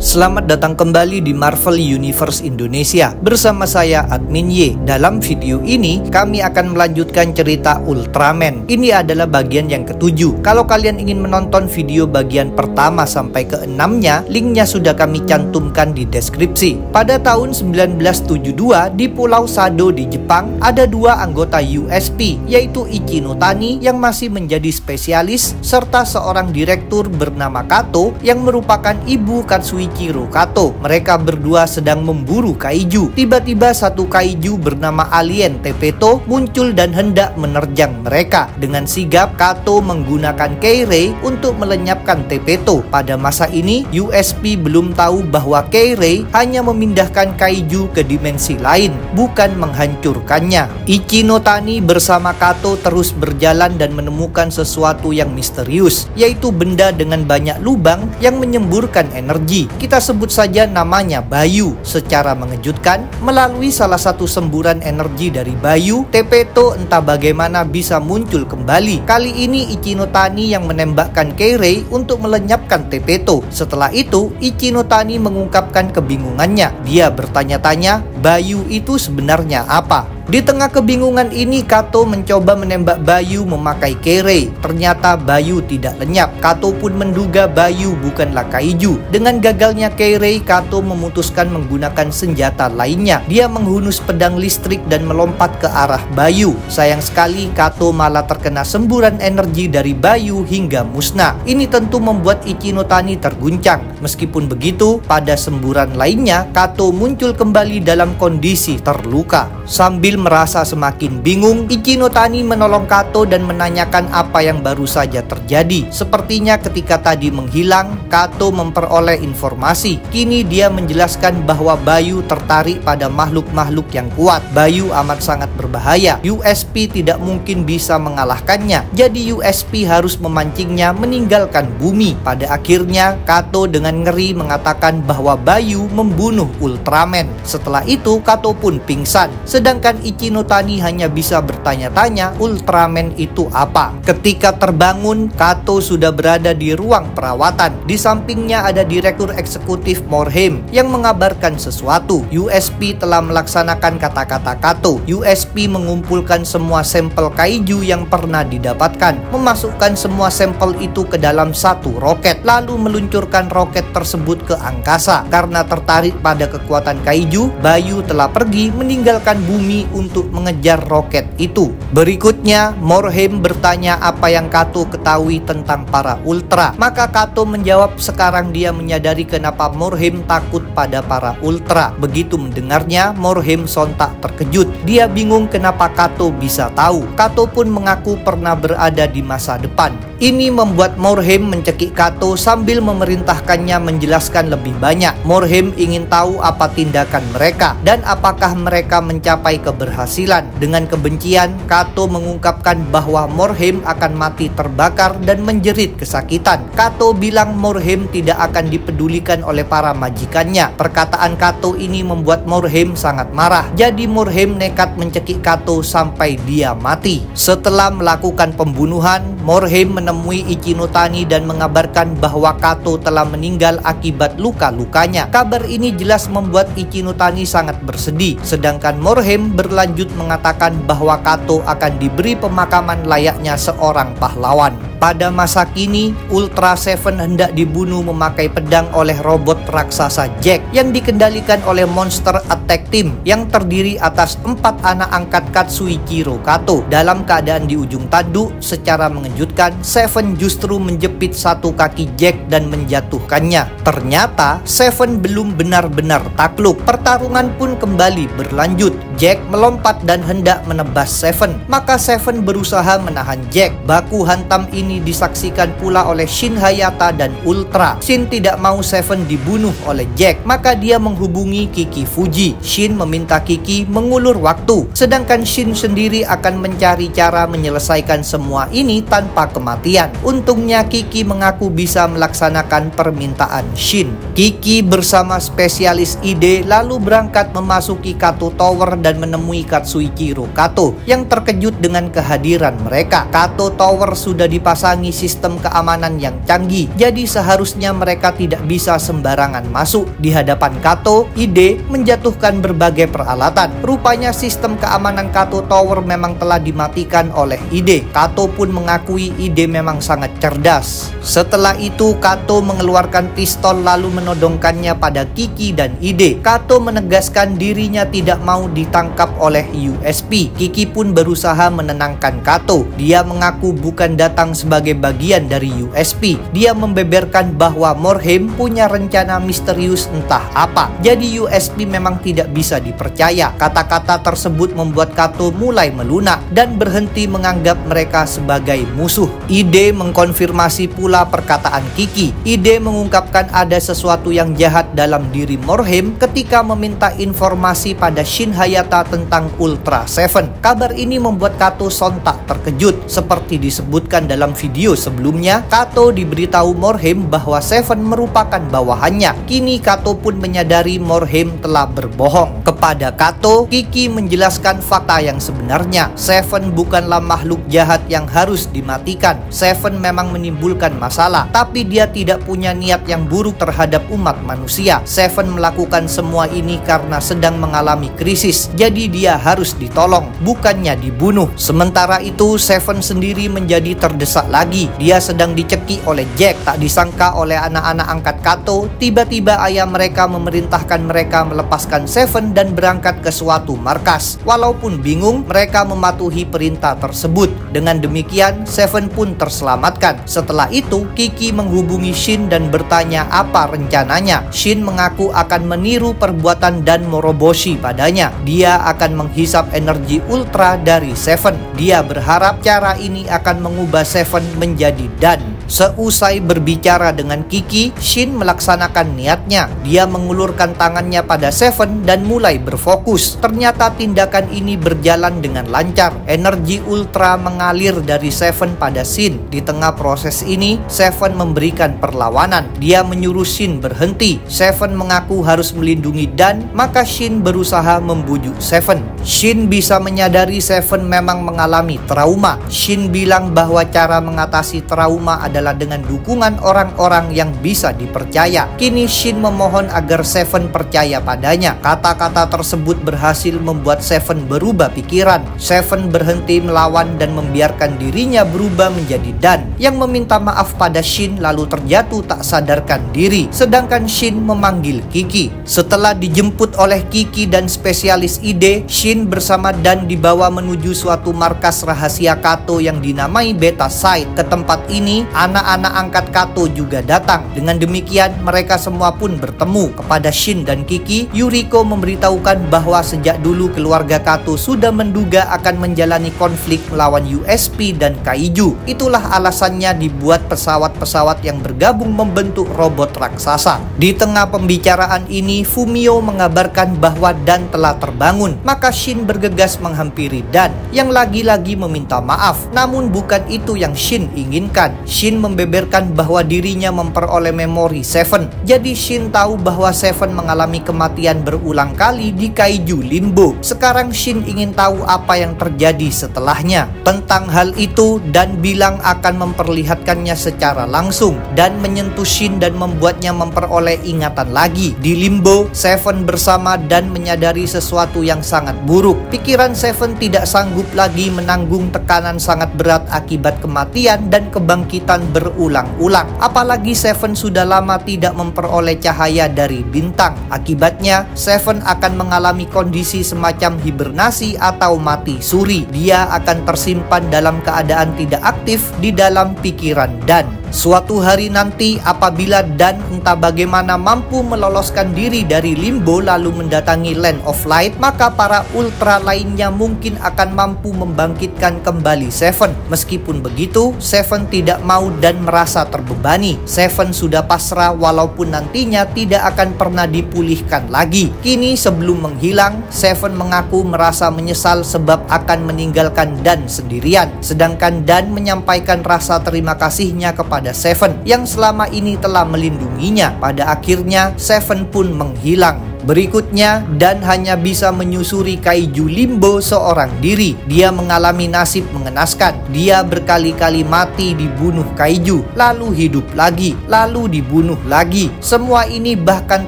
Selamat datang kembali di Marvel Universe Indonesia. Bersama saya Admin Y. Dalam video ini kami akan melanjutkan cerita Ultraman. Ini adalah bagian yang ke-7. Kalau kalian ingin menonton video bagian pertama sampai ke-6-nya, linknya sudah kami cantumkan di deskripsi. Pada tahun 1972 di Pulau Sado di Jepang ada dua anggota USP, yaitu Ichino Tani yang masih menjadi spesialis serta seorang direktur bernama Kato yang merupakan ibu Katsuhiko Kato. Mereka berdua sedang memburu kaiju. Tiba-tiba satu kaiju bernama alien Tepeto muncul dan hendak menerjang mereka. Dengan sigap, Kato menggunakan Kei-Ray untuk melenyapkan Tepeto. Pada masa ini, USP belum tahu bahwa Kei-Ray hanya memindahkan kaiju ke dimensi lain, bukan menghancurkannya. Ichino Tani bersama Kato terus berjalan dan menemukan sesuatu yang misterius, yaitu benda dengan banyak lubang yang menyemburkan energi. Kita sebut saja namanya Bayu. Secara mengejutkan, melalui salah satu semburan energi dari Bayu, Tepeto entah bagaimana bisa muncul kembali. Kali ini Ichino Tani yang menembakkan Kei-Ray untuk melenyapkan Tepeto. Setelah itu, Ichino Tani mengungkapkan kebingungannya. Dia bertanya-tanya, Bayu itu sebenarnya apa? Di tengah kebingungan ini, Kato mencoba menembak Bayu memakai Kei-Ray. Ternyata Bayu tidak lenyap. Kato pun menduga Bayu bukanlah kaiju. Dengan gagalnya Kei-Ray, Kato memutuskan menggunakan senjata lainnya. Dia menghunus pedang listrik dan melompat ke arah Bayu. Sayang sekali, Kato malah terkena semburan energi dari Bayu hingga musnah. Ini tentu membuat Ichino Tani terguncang. Meskipun begitu, pada semburan lainnya, Kato muncul kembali dalam kondisi terluka. Sambil merasa semakin bingung, Ichino Tani menolong Kato dan menanyakan apa yang baru saja terjadi. Sepertinya ketika tadi menghilang, Kato memperoleh informasi. Kini dia menjelaskan bahwa Bayu tertarik pada makhluk-makhluk yang kuat. Bayu amat sangat berbahaya. USP tidak mungkin bisa mengalahkannya. Jadi USP harus memancingnya meninggalkan bumi. Pada akhirnya, Kato dengan ngeri mengatakan bahwa Bayu membunuh Ultraman. Setelah itu, Kato pun pingsan. Sedangkan Ichino Tani hanya bisa bertanya-tanya Ultraman itu apa. Ketika terbangun, Kato sudah berada di ruang perawatan. Di sampingnya ada Direktur Eksekutif Morhaime yang mengabarkan sesuatu. USP telah melaksanakan kata-kata Kato. USP mengumpulkan semua sampel kaiju yang pernah didapatkan, memasukkan semua sampel itu ke dalam satu roket, lalu meluncurkan roket tersebut ke angkasa. Karena tertarik pada kekuatan kaiju, Bayu telah pergi meninggalkan bumi untuk mengejar roket itu. Berikutnya, Morhaime bertanya apa yang Kato ketahui tentang para Ultra. Maka Kato menjawab sekarang dia menyadari kenapa Morhaime takut pada para Ultra. Begitu mendengarnya, Morhaime sontak terkejut. Dia bingung kenapa Kato bisa tahu. Kato pun mengaku pernah berada di masa depan. Ini membuat Morhaime mencekik Kato sambil memerintahkannya menjelaskan lebih banyak. Morhaime ingin tahu apa tindakan mereka dan apakah mereka mencapai keberhasilan. Dengan kebencian, Kato mengungkapkan bahwa Morhaime akan mati terbakar dan menjerit kesakitan. Kato bilang Morhaime tidak akan dipedulikan oleh para majikannya. Perkataan Kato ini membuat Morhaime sangat marah. Jadi Morhaime nekat mencekik Kato sampai dia mati. Setelah melakukan pembunuhan, Morhaime menemui Ichino Tani dan mengabarkan bahwa Kato telah meninggal akibat luka-lukanya. Kabar ini jelas membuat Ichino Tani sangat bersedih. Sedangkan Morhaime berlanjut mengatakan bahwa Kato akan diberi pemakaman layaknya seorang pahlawan. Pada masa kini, Ultra Seven hendak dibunuh memakai pedang oleh robot raksasa Jack yang dikendalikan oleh Monster Attack Team yang terdiri atas 4 anak angkat Katsuhiko Kato. Dalam keadaan di ujung tanduk, secara mengejutkan, Seven justru menjepit satu kaki Jack dan menjatuhkannya. Ternyata, Seven belum benar-benar takluk. Pertarungan pun kembali berlanjut. Jack melompat dan hendak menebas Seven. Maka Seven berusaha menahan Jack. Baku hantam ini disaksikan pula oleh Shin Hayata dan Ultra. Shin tidak mau Seven dibunuh oleh Jack, maka dia menghubungi Kiki Fuji. Shin meminta Kiki mengulur waktu, sedangkan Shin sendiri akan mencari cara menyelesaikan semua ini tanpa kematian. Untungnya Kiki mengaku bisa melaksanakan permintaan Shin. Kiki bersama spesialis ide lalu berangkat memasuki Kato Tower dan menemui Katsuhiko Kato yang terkejut dengan kehadiran mereka. Kato Tower sudah dipakai dipasangi sistem keamanan yang canggih. Jadi seharusnya mereka tidak bisa sembarangan masuk. Di hadapan Kato, ID menjatuhkan berbagai peralatan. Rupanya sistem keamanan Kato Tower memang telah dimatikan oleh ID. Kato pun mengakui ID memang sangat cerdas. Setelah itu Kato mengeluarkan pistol lalu menodongkannya pada Kiki dan ID. Kato menegaskan dirinya tidak mau ditangkap oleh USP. Kiki pun berusaha menenangkan Kato. Dia mengaku bukan datang sebagai bagian dari USP. Dia membeberkan bahwa Morhaime punya rencana misterius entah apa. Jadi USP memang tidak bisa dipercaya. Kata-kata tersebut membuat Kato mulai melunak dan berhenti menganggap mereka sebagai musuh. ID mengkonfirmasi pula perkataan Kiki. ID mengungkapkan ada sesuatu yang jahat dalam diri Morhaime ketika meminta informasi pada Shin Hayata tentang Ultra Seven. Kabar ini membuat Kato sontak terkejut. Seperti disebutkan dalam video sebelumnya, Kato diberitahu Morhaime bahwa Seven merupakan bawahannya. Kini Kato pun menyadari Morhaime telah berbohong. Kepada Kato, Kiki menjelaskan fakta yang sebenarnya. Seven bukanlah makhluk jahat yang harus dimatikan. Seven memang menimbulkan masalah, tapi dia tidak punya niat yang buruk terhadap umat manusia. Seven melakukan semua ini karena sedang mengalami krisis. Jadi dia harus ditolong, bukannya dibunuh. Sementara itu, Seven sendiri menjadi terdesak lagi. Dia sedang dicekik oleh Jack. Tak disangka oleh anak-anak angkat Kato, tiba-tiba ayah mereka memerintahkan mereka melepaskan Seven dan berangkat ke suatu markas. Walaupun bingung, mereka mematuhi perintah tersebut. Dengan demikian, Seven pun terselamatkan. Setelah itu, Kiki menghubungi Shin dan bertanya apa rencananya. Shin mengaku akan meniru perbuatan Dan Moroboshi padanya. Dia akan menghisap energi ultra dari Seven. Dia berharap cara ini akan mengubah Seven menjadi Dan. Seusai berbicara dengan Kiki, Shin melaksanakan niatnya. Dia mengulurkan tangannya pada Seven dan mulai berfokus. Ternyata tindakan ini berjalan dengan lancar. Energi ultra mengalir dari Seven pada Shin. Di tengah proses ini, Seven memberikan perlawanan. Dia menyuruh Shin berhenti. Seven mengaku harus melindungi Dan, maka Shin berusaha membujuk Seven. Shin bisa menyadari Seven memang mengalami trauma. Shin bilang bahwa cara mengatasi trauma adalah dengan dukungan orang-orang yang bisa dipercaya. Kini Shin memohon agar Seven percaya padanya. Kata-kata tersebut berhasil membuat Seven berubah pikiran. Seven berhenti melawan dan membiarkan dirinya berubah menjadi Dan, yang meminta maaf pada Shin lalu terjatuh tak sadarkan diri. Sedangkan Shin memanggil Kiki. Setelah dijemput oleh Kiki dan spesialis ID, Shin bersama Dan dibawa menuju suatu markas rahasia Kato yang dinamai Beta Site. Ke tempat ini, anak-anak angkat Kato juga datang. Dengan demikian, mereka semua pun bertemu. Kepada Shin dan Kiki, Yuriko memberitahukan bahwa sejak dulu keluarga Kato sudah menduga akan menjalani konflik melawan USP dan Kaiju. Itulah alasannya dibuat pesawat-pesawat yang bergabung membentuk robot raksasa. Di tengah pembicaraan ini, Fumio mengabarkan bahwa Dan telah terbangun. Maka Shin bergegas menghampiri Dan, yang lagi-lagi meminta maaf. Namun bukan itu yang Shin inginkan. Shin membeberkan bahwa dirinya memperoleh memori Seven. Jadi Shin tahu bahwa Seven mengalami kematian berulang kali di Kaiju Limbo. Sekarang Shin ingin tahu apa yang terjadi setelahnya. Tentang hal itu, Dan bilang akan memperlihatkannya secara langsung. Dan menyentuh Shin dan membuatnya memperoleh ingatan lagi. Di Limbo, Seven bersama Dan menyadari sesuatu yang sangat buruk. Pikiran Seven tidak sanggup lagi menanggung tekanan sangat berat akibat kematian dan kebangkitan berulang-ulang. Apalagi Seven sudah lama tidak memperoleh cahaya dari bintang. Akibatnya, Seven akan mengalami kondisi semacam hibernasi atau mati suri. Dia akan tersimpan dalam keadaan tidak aktif di dalam pikiran Dan. Suatu hari nanti, apabila Dan entah bagaimana mampu meloloskan diri dari Limbo lalu mendatangi Land of Light, maka para ultra lainnya mungkin akan mampu membangkitkan kembali Seven. Meskipun begitu, Seven tidak mau dan merasa terbebani. Seven sudah pasrah walaupun nantinya tidak akan pernah dipulihkan lagi. Kini sebelum menghilang, Seven mengaku merasa menyesal sebab akan meninggalkan Dan sendirian. Sedangkan Dan menyampaikan rasa terima kasihnya kepada Seven yang selama ini telah melindunginya. Pada akhirnya, Seven pun menghilang. Berikutnya, Dan hanya bisa menyusuri kaiju limbo seorang diri. Dia mengalami nasib mengenaskan. Dia berkali-kali mati dibunuh kaiju, lalu hidup lagi, lalu dibunuh lagi. Semua ini bahkan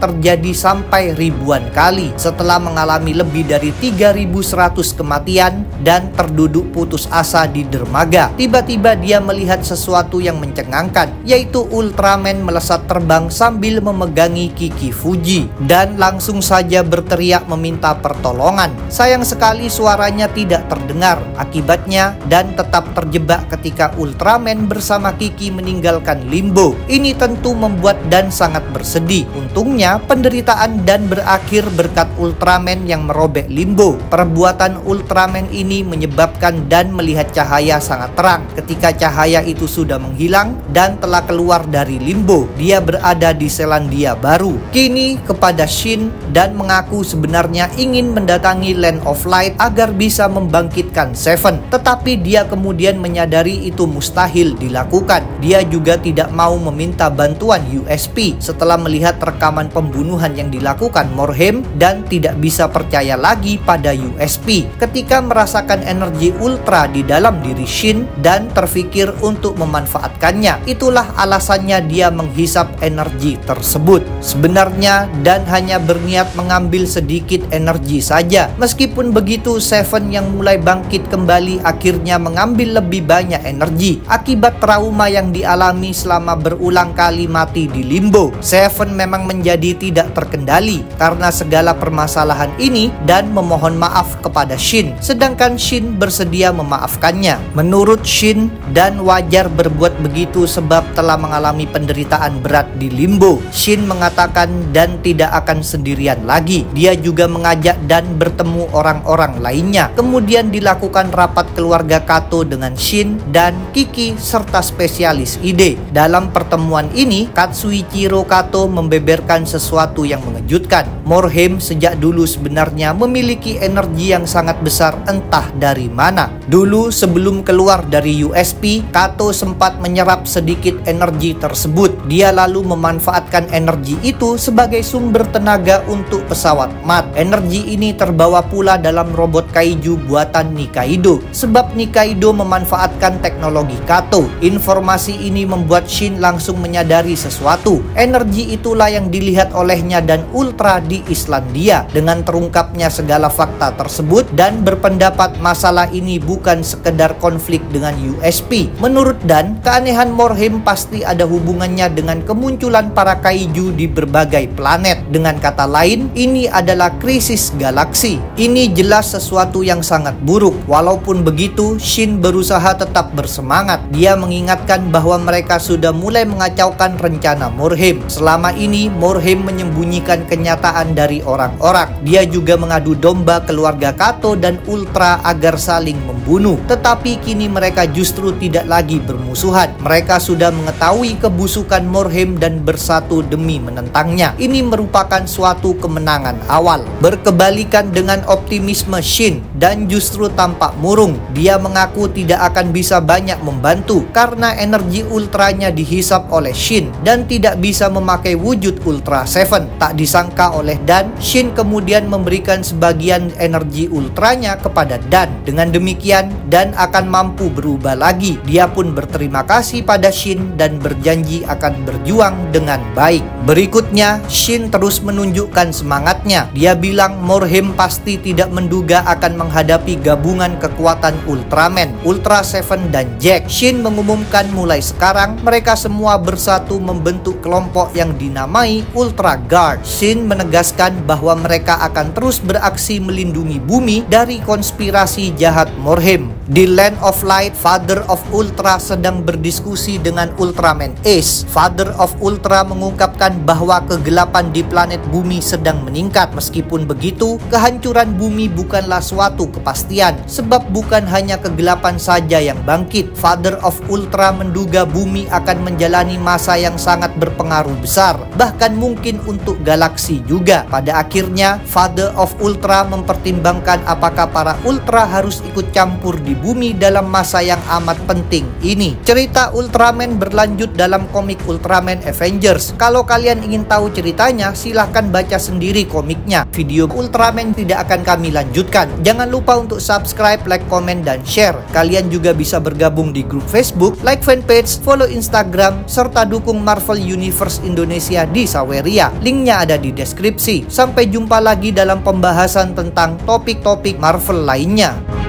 terjadi sampai ribuan kali. Setelah mengalami lebih dari 3.100 kematian dan terduduk putus asa di dermaga, tiba-tiba dia melihat sesuatu yang mencengangkan, yaitu Ultraman melesat terbang sambil memegangi Kiki Fuji dan langsung saja berteriak meminta pertolongan. Sayang sekali suaranya tidak terdengar. Akibatnya Dan tetap terjebak ketika Ultraman bersama Kiki meninggalkan limbo. Ini tentu membuat Dan sangat bersedih. Untungnya penderitaan Dan berakhir berkat Ultraman yang merobek limbo. Perbuatan Ultraman ini menyebabkan Dan melihat cahaya sangat terang. Ketika cahaya itu sudah menghilang dan telah keluar dari limbo, dia berada di Selandia Baru. Kini kepada Shin, Dan mengaku sebenarnya ingin mendatangi Land of Light agar bisa membangkitkan Seven. Tetapi dia kemudian menyadari itu mustahil dilakukan. Dia juga tidak mau meminta bantuan USP setelah melihat rekaman pembunuhan yang dilakukan Morhaime dan tidak bisa percaya lagi pada USP. Ketika merasakan energi ultra di dalam diri Shin, Dan terfikir untuk memanfaatkannya. Itulah alasannya dia menghisap energi tersebut. Sebenarnya Dan hanya berniat mengambil sedikit energi saja. Meskipun begitu, Seven yang mulai bangkit kembali akhirnya mengambil lebih banyak energi akibat trauma yang dialami selama berulang kali mati di limbo. Seven memang menjadi tidak terkendali karena segala permasalahan ini dan memohon maaf kepada Shin, sedangkan Shin bersedia memaafkannya. Menurut Shin, Dan wajar berbuat begitu sebab telah mengalami penderitaan berat di limbo. Shin mengatakan Dan tidak akan sendirian lagi. Dia juga mengajak Dan bertemu orang-orang lainnya. Kemudian dilakukan rapat keluarga Kato dengan Shin dan Kiki serta spesialis ide. Dalam pertemuan ini, Katsuichiro Kato membeberkan sesuatu yang mengejutkan. Morhaime sejak dulu sebenarnya memiliki energi yang sangat besar entah dari mana. Dulu sebelum keluar dari USP, Kato sempat menyerap sedikit energi tersebut. Dia lalu memanfaatkan energi itu sebagai sumber tenaga untuk pesawat MAT. Energi ini terbawa pula dalam robot kaiju buatan Nikaido, sebab Nikaido memanfaatkan teknologi Kato. Informasi ini membuat Shin langsung menyadari sesuatu. Energi itulah yang dilihat olehnya dan Ultra di Islandia. Dengan terungkapnya segala fakta tersebut, Dan berpendapat masalah ini bukan sekedar konflik dengan USP. Menurut Dan, keanehan Morhaime pasti ada hubungannya dengan kemunculan para kaiju di berbagai planet. Dengan kata lain, ini adalah krisis galaksi. Ini jelas sesuatu yang sangat buruk. Walaupun begitu, Shin berusaha tetap bersemangat. Dia mengingatkan bahwa mereka sudah mulai mengacaukan rencana Morhaime. Selama ini, Morhaime menyembunyikan kenyataan dari orang-orang. Dia juga mengadu domba keluarga Kato dan Ultra agar saling membunuh. Tetapi kini mereka justru tidak lagi bermusuhan. Mereka sudah mengetahui kebusukan Morhaime dan bersatu demi menentangnya. Ini merupakan suatu kemenangan awal. Berkebalikan dengan optimisme Shin, Dan justru tampak murung. Dia mengaku tidak akan bisa banyak membantu karena energi ultranya dihisap oleh Shin dan tidak bisa memakai wujud Ultra Seven. Tak disangka oleh Dan, Shin kemudian memberikan sebagian energi ultranya kepada Dan. Dengan demikian, Dan akan mampu berubah lagi. Dia pun berterima kasih pada Shin dan berjanji akan berjuang dengan baik. Berikutnya, Shin terus menunjukkan semangatnya. Dia bilang Morhaime pasti tidak menduga akan menghadapi gabungan kekuatan Ultraman, Ultra Seven dan Jack. Shin mengumumkan mulai sekarang mereka semua bersatu membentuk kelompok yang dinamai Ultra Guard. Shin menegaskan bahwa mereka akan terus beraksi melindungi bumi dari konspirasi jahat Morhaime. Di Land of Light, Father of Ultra sedang berdiskusi dengan Ultraman Ace. Father of Ultra mengungkapkan bahwa kegelapan di planet bumi sedang meningkat. Meskipun begitu, kehancuran bumi bukanlah suatu kepastian, sebab bukan hanya kegelapan saja yang bangkit. Father of Ultra menduga bumi akan menjalani masa yang sangat berpengaruh besar, bahkan mungkin untuk galaksi juga. Pada akhirnya, Father of Ultra mempertimbangkan apakah para Ultra harus ikut campur bercampur di bumi dalam masa yang amat penting ini. Cerita Ultraman berlanjut dalam komik Ultraman Avengers. Kalau kalian ingin tahu ceritanya, silahkan baca sendiri komiknya. Video Ultraman tidak akan kami lanjutkan. Jangan lupa untuk subscribe, like, komen, dan share. Kalian juga bisa bergabung di grup Facebook, like fanpage, follow Instagram, serta dukung Marvel Universe Indonesia di Saweria. Linknya ada di deskripsi. Sampai jumpa lagi dalam pembahasan tentang topik-topik Marvel lainnya.